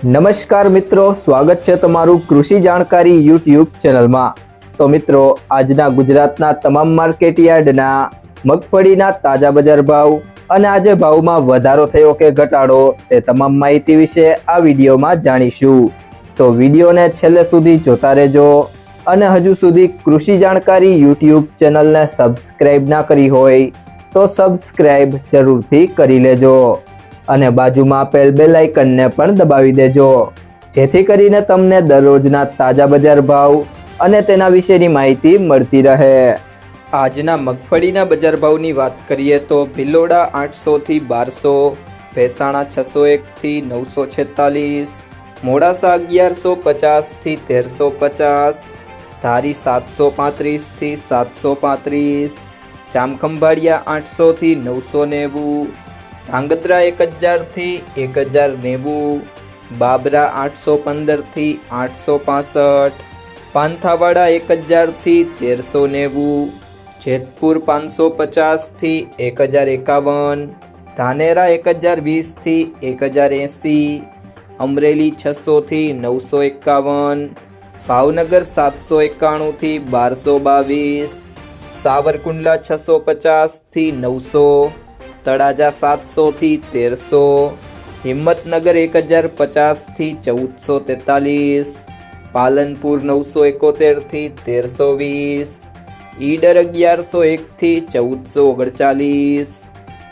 નમસ્કાર મિત્રો, સ્વાગત છે તમારું કૃષિ જાણકારી યુટ્યુબ ચેનલમાં। તો મિત્રો, આજના ગુજરાતના તમામ માર્કેટ યાર્ડના મગફળીના તાજા બજાર ભાવ અને આજે ભાવમાં વધારો થયો કે ઘટાડો તે તમામ માહિતી વિશે આ વિડીયોમાં જાણીશું। તો વિડીયોને છેલ્લે સુધી જોતા રહેજો અને હજુ સુધી કૃષિ જાણકારી યુટ્યુબ ચેનલને સબસ્ક્રાઇબ ના કરી હોય તો સબસ્ક્રાઇબ જરૂરથી કરી લેજો અને બાજુમાં આપેલ બેલ આઇકનને પણ દબાવી દેજો, જેથી કરીને તમને દરરોજના તાજા બજાર ભાવ અને તેના વિશેની માહિતી મળતી રહે। આજના મગફળીના બજાર ભાવની વાત કરીએ તો ભિલોડા 800 થી 1200, ભેસાણા 601 થી 946, મોડાસા 1150 થી 1350, ધારી 735 થી 735, જામખંભાળિયા 800 થી 990, ધાંગધ્રા 1000 થી 1090, બાબરા 815 થી 865, પાંથાવાડા 1000 થી 1390, જેતપુર 550 થી 1051, ધાનેરા 1020 થી 1080, અમરેલી 600 થી 951, ભાવનગર 791 થી 1222, સાવરકુંડલા 650 થી 900, તળાજા 700 થી 1300, હિંમતનગર 1050 થી 1443, પાલનપુર 971 થી 1320, ઈડર 1101 થી 1439,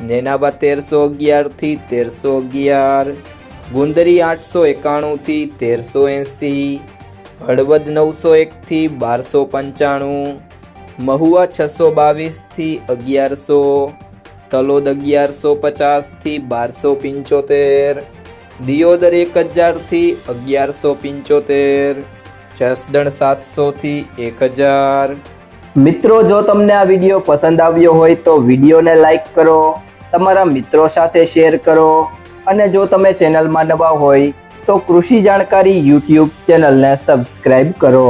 નેનાવા 1311 થી 1311, ગુંદરી 891 થી 1380, હળવદ 901 થી 1295, મહુવા 622 થી 1100, તલોદ 1150 થી 1275, દિયોદર 1000 થી 1175, જસદણ 700 થી 1000। મિત્રો, જો તમને આ વિડીયો પસંદ આવ્યો હોય તો વિડીયોને લાઈક કરો, તમારા મિત્રો સાથે શેર કરો અને જો તમે ચેનલમાં નવા હોય તો કૃષિ જાણકારી યુટ્યુબ ચેનલને સબસ્ક્રાઇબ કરો।